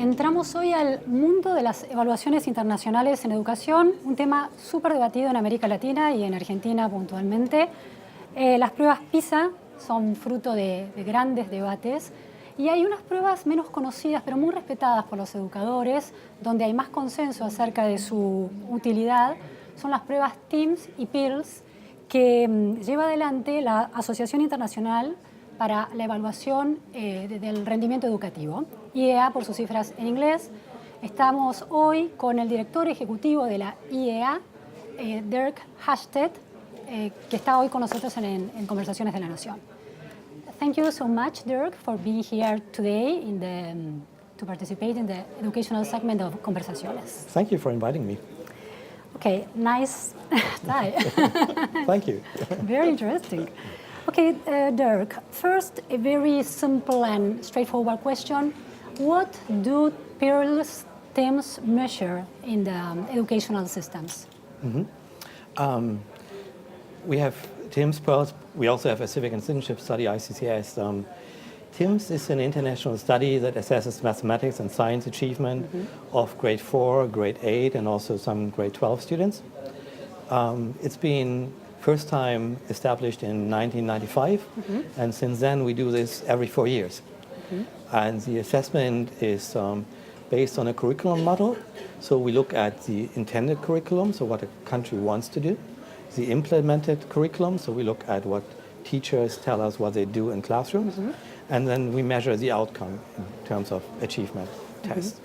Entramos hoy al mundo de las evaluaciones internacionales en educación, un tema súper debatido en América Latina y en Argentina puntualmente. Las pruebas PISA son fruto de grandes debates y hay unas pruebas menos conocidas pero muy respetadas por los educadores, donde hay más consenso acerca de su utilidad. Son las pruebas TIMSS y PIRLS que lleva adelante la Asociación Internacional para la Evaluación del Rendimiento Educativo, IEA por sus siglas en inglés. Estamos hoy con el director ejecutivo de la IEA, Dirk Hastedt, que está hoy con nosotros en Conversaciones de la Nación. Thank you so much, Dirk, for being here today to participate in the educational segment of Conversaciones. Thank you for inviting me. Okay, nice tie. Thank you. Very interesting. Okay, Dirk, first a very simple and straightforward question. What do PIRLS TIMSS measure in the educational systems? Mm-hmm. We have TIMSS, PIRLS. We also have a civic and citizenship study, ICCS. TIMSS is an international study that assesses mathematics and science achievement of grade 4, grade 8, and also some grade 12 students. It's been first time established in 1995, and since then we do this every 4 years. And the assessment is based on a curriculum model. So we look at the intended curriculum, so what a country wants to do, the implemented curriculum, so we look at what teachers tell us what they do in classrooms, and then we measure the outcome in terms of achievement tests.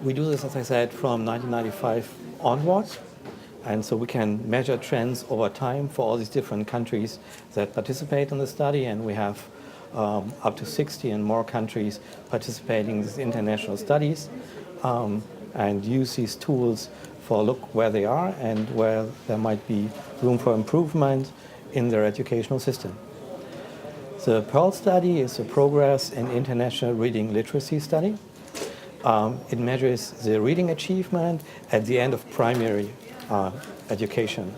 We do this, as I said, from 1995 onwards. And so we can measure trends over time for all these different countries that participate in the study, and we have up to 60 and more countries participating in these international studies, and use these tools for look where they are and where there might be room for improvement in their educational system. The PEARL study is a progress in international reading literacy study. It measures the reading achievement at the end of primary education.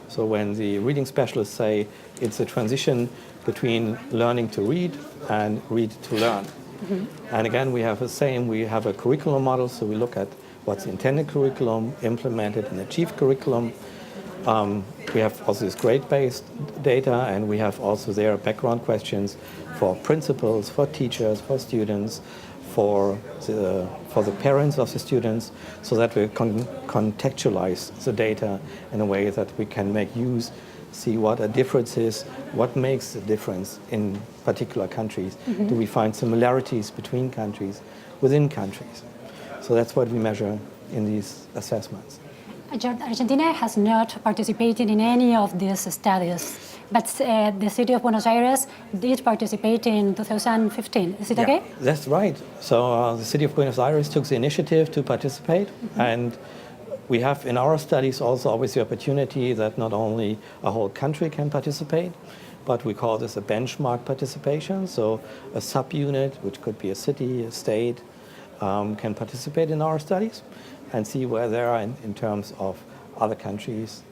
So when the reading specialists say it's a transition between learning to read and read to learn. And again, we have a curriculum model, so we look at what's the intended curriculum, implemented and achieved curriculum. We have also this grade-based data, and we have also there background questions for principals, for teachers, for students, for the parents of the students, so that we contextualize the data in a way that we can make use, see what a difference is, what makes the difference in particular countries. Do we find similarities between countries, within countries? So that's what we measure in these assessments. Argentina has not participated in any of these studies, but the city of Buenos Aires did participate in 2015. Is it okay? That's right. So the city of Buenos Aires took the initiative to participate, and we have in our studies also always the opportunity that not only a whole country can participate, but we call this a benchmark participation. So a subunit, which could be a city, a state, can participate in our studies and see where they are in terms of other countries.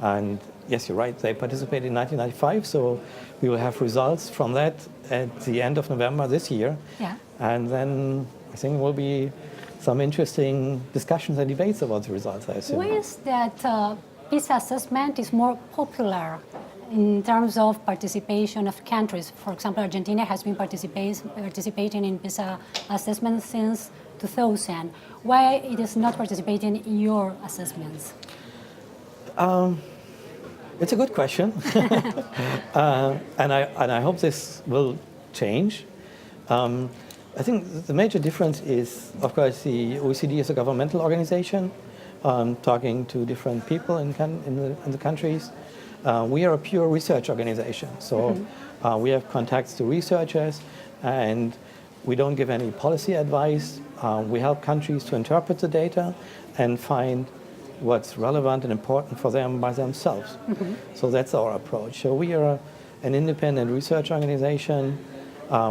And yes, you're right, they participated in 1995, so we will have results from that at the end of November this year. Yeah. And then I think there will be some interesting discussions and debates about the results, I assume. Why is that PISA assessment is more popular in terms of participation of countries? For example, Argentina has been participating in PISA assessment since 2000. Why it is not participating in your assessments? It's a good question, and I hope this will change. I think the major difference is, of course, the OECD is a governmental organization, talking to different people in the countries. We are a pure research organization, so we have contacts to researchers, and we don't give any policy advice. We help countries to interpret the data and find what's relevant and important for them by themselves. So that's our approach. So we are an independent research organization.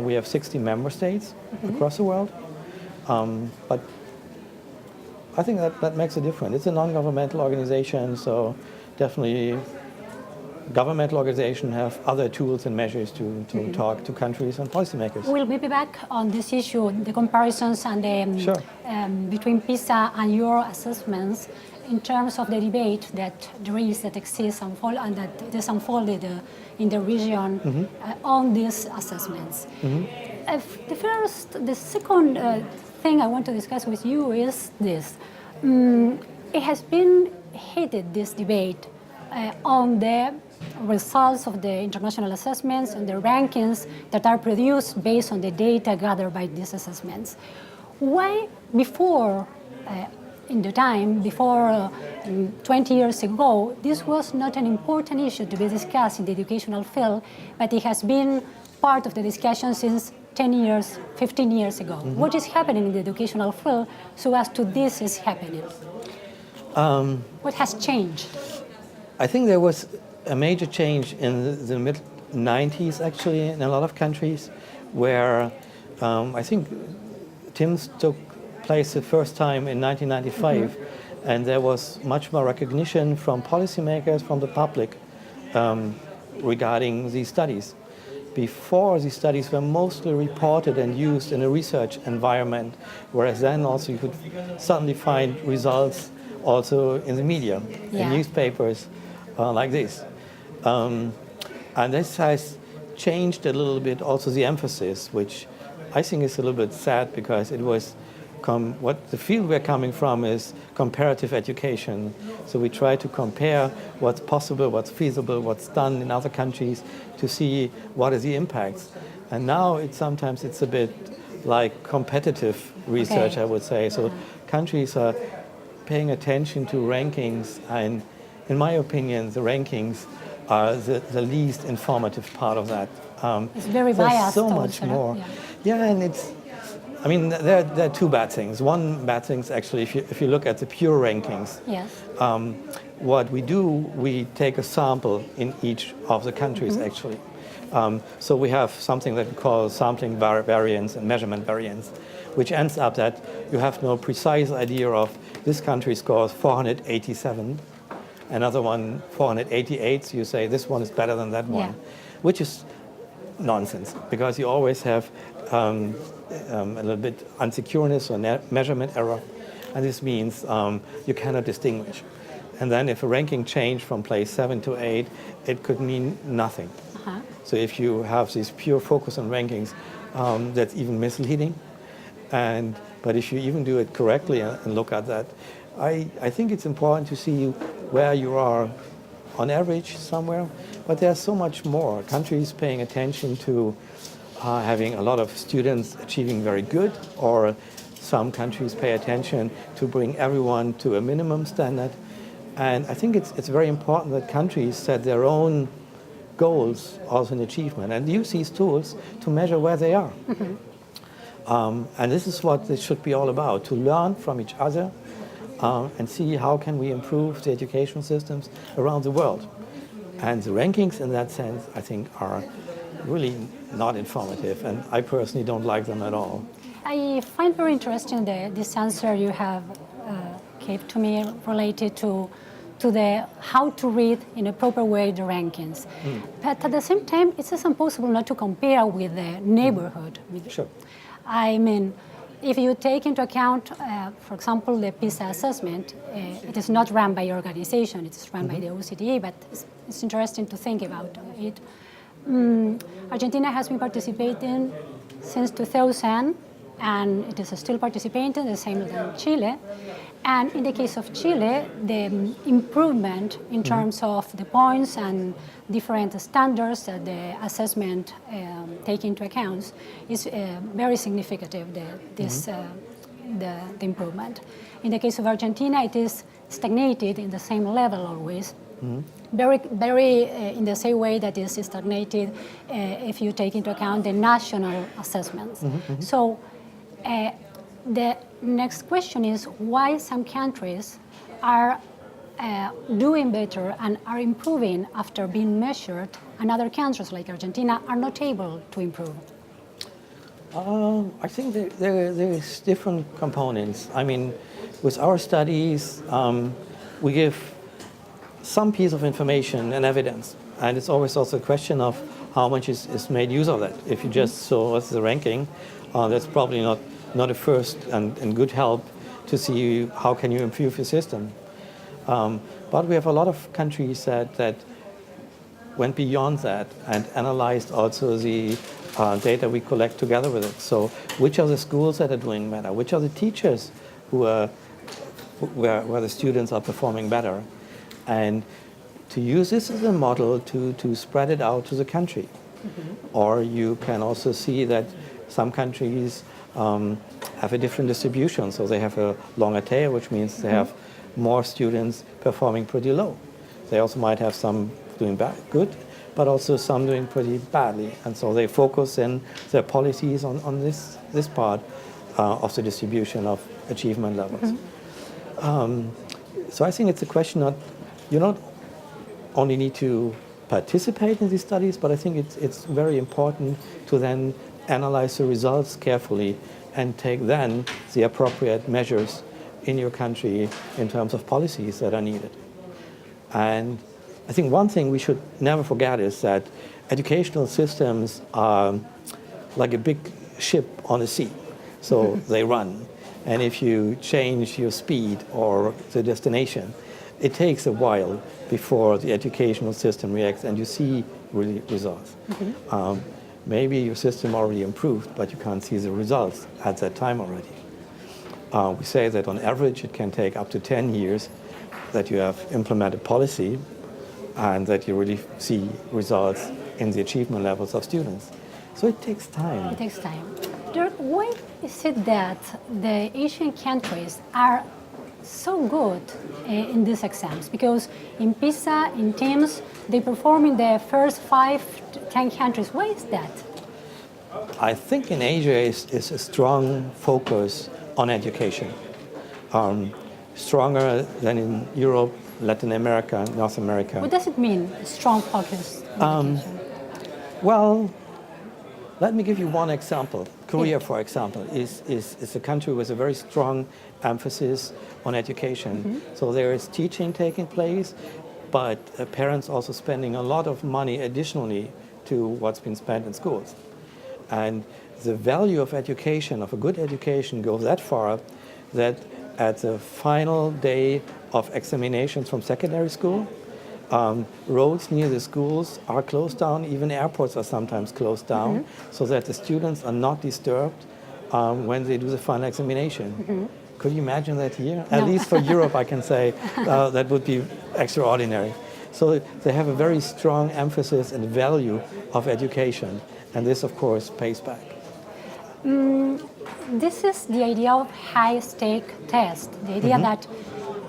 We have 60 member states across the world. But I think that makes a difference. It's a non-governmental organization, so definitely governmental organizations have other tools and measures to talk to countries and policymakers. We'll be back on this issue, the comparisons and the, Sure. between PISA and your assessments in terms of the debate that there is, that exists and that it is unfolded in the region on these assessments. The second thing I want to discuss with you is this. It has been heated, this debate, on the results of the international assessments and the rankings that are produced based on the data gathered by these assessments. Why, before, in the time, before 20 years ago, this was not an important issue to be discussed in the educational field, but it has been part of the discussion since 10 years, 15 years ago. What is happening in the educational field so as to this is happening? What has changed? I think there was a major change in the mid-90s, actually, in a lot of countries, where I think TIMSS took place the first time in 1995, and there was much more recognition from policymakers, from the public, regarding these studies. Before, these studies were mostly reported and used in a research environment, whereas then also you could suddenly find results also in the media, in newspapers like this. And this has changed a little bit also the emphasis, which I think is a little bit sad, because it was what the field we're coming from is comparative education. So we try to compare what's possible, what's feasible, what's done in other countries to see what are the impacts. And now sometimes it's a bit like competitive research, I would say. So countries are paying attention to rankings, and in my opinion, the rankings are the least informative part of that. It's very biased. So much more. Yeah, and I mean, there are two bad things. One bad thing is actually, if you look at the pure rankings, what we do, we take a sample in each of the countries, actually. So we have something that we call sampling variance and measurement variance, which ends up that you have no precise idea of this country scores 487, another one 488, so you say this one is better than that one, which is nonsense, because you always have a little bit unsecureness or measurement error, and this means you cannot distinguish. And then if a ranking changed from place 7 to 8, it could mean nothing. So if you have this pure focus on rankings, that's even misleading. But if you even do it correctly and look at that, I think it's important to see where you are on average somewhere, but there's so much more. Countries paying attention to having a lot of students achieving very good, or some countries pay attention to bring everyone to a minimum standard. And I think it's very important that countries set their own goals also in achievement and use these tools to measure where they are. And this is what this should be all about, to learn from each other and see how can we improve the education systems around the world. And the rankings in that sense, I think, are really not informative, and I personally don't like them at all. I find very interesting this answer you have gave to me related to the how to read in a proper way the rankings. But at the same time, it's just impossible not to compare with the neighborhood. Sure. I mean, if you take into account, for example, the PISA assessment, it is not run by your organization, it is run by the OECD, but it's interesting to think about it. Argentina has been participating since 2000, and it is still participating, the same as Chile. And in the case of Chile, the improvement in terms of the points and different standards that the assessment take into account is very significant, the improvement. In the case of Argentina, it is stagnated in the same level always. Very in the same way that is stagnated if you take into account the national assessments. So the next question is why some countries are doing better and are improving after being measured, and other countries like Argentina are not able to improve? I think there is different components. I mean, with our studies, we give some piece of information and evidence. And it's always also a question of how much is made use of that. If you just saw what's the ranking, that's probably not a first and good help to see how can you improve your system. But we have a lot of countries that went beyond that and analyzed also the data we collect together with it. So which are the schools that are doing better? Which are the teachers where the students are performing better? And to use this as a model to spread it out to the country. Or you can also see that some countries have a different distribution. So they have a longer tail, which means they have more students performing pretty low. They also might have some doing good, but also some doing pretty badly. And so they focus in their policies on this part of the distribution of achievement levels. So I think it's a question of, you not only need to participate in these studies, but I think it's very important to then analyze the results carefully and take then the appropriate measures in your country in terms of policies that are needed. And I think one thing we should never forget is that educational systems are like a big ship on the sea. So they run. And if you change your speed or the destination, it takes a while before the educational system reacts and you see really results. Maybe your system already improved, but you can't see the results at that time already. We say that on average it can take up to 10 years that you have implemented policy and that you really see results in the achievement levels of students. So it takes time. It takes time. Dirk, why is it that the Asian countries are so good in these exams? Because in PISA, in TIMSS, they perform in the first 5 to 10 countries. Why is that? I think in Asia is a strong focus on education. Stronger than in Europe, Latin America, North America. What does it mean, strong focus on education? Well, let me give you one example. Korea, for example, is a country with a very strong emphasis on education. So there is teaching taking place, but parents also spending a lot of money additionally to what's been spent in schools. And the value of education, of a good education, goes that far that at the final day of examinations from secondary school, roads near the schools are closed down, even airports are sometimes closed down, so that the students are not disturbed when they do the final examination. Could you imagine that here? No. At least for Europe, I can say that would be extraordinary. So they have a very strong emphasis and value of education, and this, of course, pays back. This is the idea of high-stake test, the idea that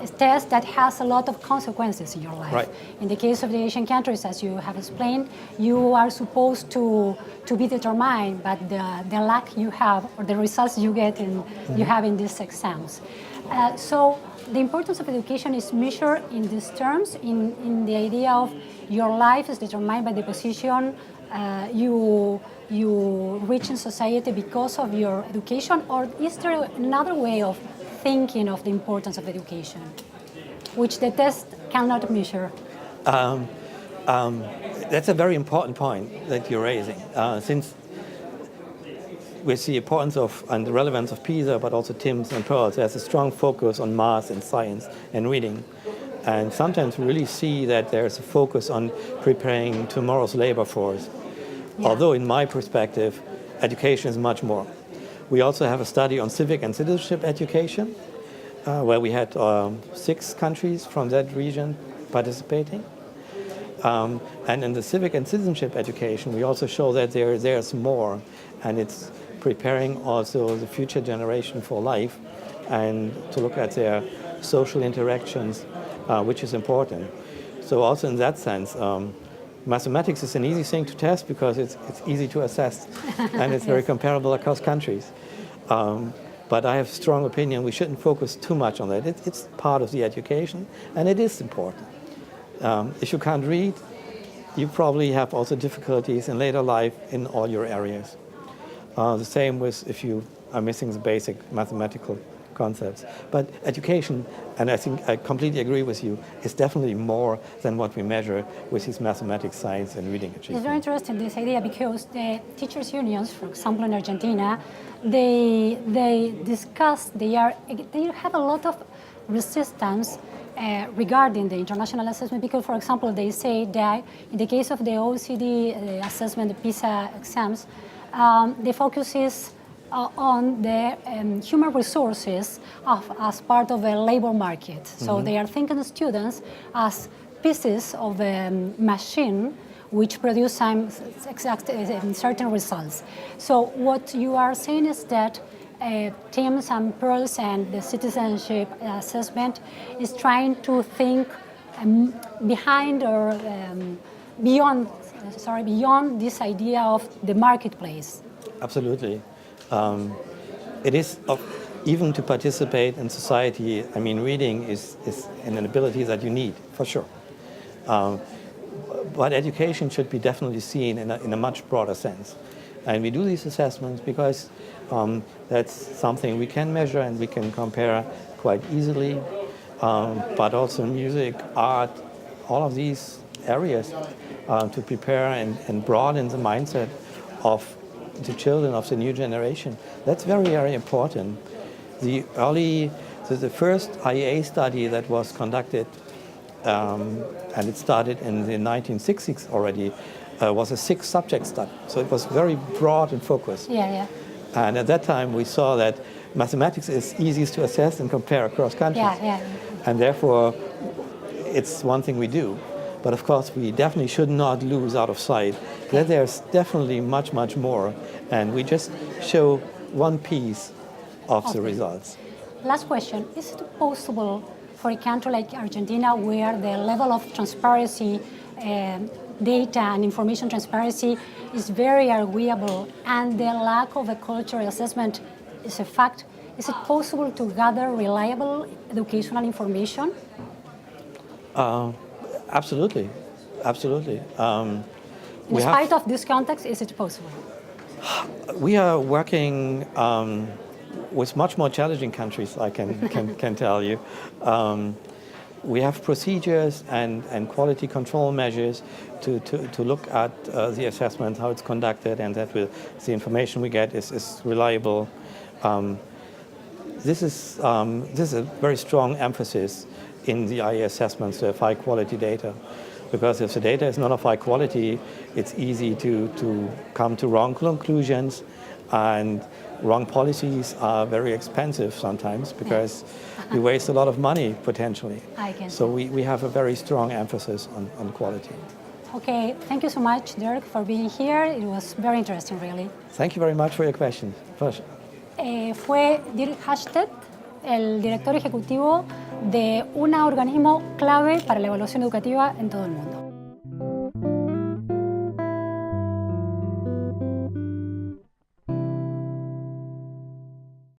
a test that has a lot of consequences in your life. Right. In the case of the Asian countries, as you have explained, you are supposed to be determined by the luck you have or the results you get you have in these exams. So the importance of education is measured in these terms, in the idea of your life is determined by the position you reach in society because of your education, or is there another way of thinking of the importance of education, which the test cannot measure? That's a very important point that you're raising. Since we see the importance of and the relevance of PISA, but also TIMSS and PIRLS, there's a strong focus on math and science and reading. And sometimes we really see that there's a focus on preparing tomorrow's labor force. Yeah. Although in my perspective, education is much more. We also have a study on civic and citizenship education, where we had 6 countries from that region participating. And in the civic and citizenship education, we also show that there's more, and it's preparing also the future generation for life and to look at their social interactions, which is important. So also in that sense, mathematics is an easy thing to test because it's easy to assess and it's very comparable across countries. But I have strong opinion we shouldn't focus too much on that. It's part of the education and it is important. If you can't read, you probably have also difficulties in later life in all your areas. The same with if you are missing the basic mathematical concepts. But education, and I think I completely agree with you, is definitely more than what we measure with these mathematics, science, and reading achievement. It's very interesting, this idea, because the teachers' unions, for example, in Argentina, they discuss, they have a lot of resistance regarding the international assessment, because, for example, they say that in the case of the OECD assessment, the PISA exams, the focus is on the human resources as part of a labor market. So they are thinking of students as pieces of a machine which produce some certain results. So what you are saying is that TIMSS and PEARLS and the citizenship assessment is trying to think behind or beyond this idea of the marketplace. Absolutely. It is even to participate in society. I mean, reading is an ability that you need, for sure. But education should be definitely seen in a much broader sense. And we do these assessments because that's something we can measure and we can compare quite easily. But also music, art, all of these areas to prepare and broaden the mindset of the children of the new generation. That's very, very important. The first IEA study that was conducted, and it started in the 1960s already, was a 6-subject study. So it was very broad and focused. Yeah. And at that time we saw that mathematics is easiest to assess and compare across countries. Yeah. And therefore it's one thing we do. But of course, we definitely should not lose out of sight that there's definitely much, much more. And we just show one piece of the results. Last question. Is it possible for a country like Argentina, where the level of transparency, data and information transparency is very arguable, and the lack of a cultural assessment is a fact, is it possible to gather reliable educational information? Absolutely. In spite of this context, is it possible? We are working with much more challenging countries, I can tell you. We have procedures and quality control measures to look at the assessment, how it's conducted, and that the information we get is reliable. This is a very strong emphasis in the IEA assessments to have high quality data. Because if the data is not of high quality, it's easy to come to wrong conclusions, and wrong policies are very expensive sometimes because we waste a lot of money potentially. So we have a very strong emphasis on quality. Okay, thank you so much, Dirk, for being here. It was very interesting, really. Thank you very much for your questions. Pleasure. Fue Dirk Hastedt, el director ejecutivo de un organismo clave para la evaluación educativa en todo el mundo.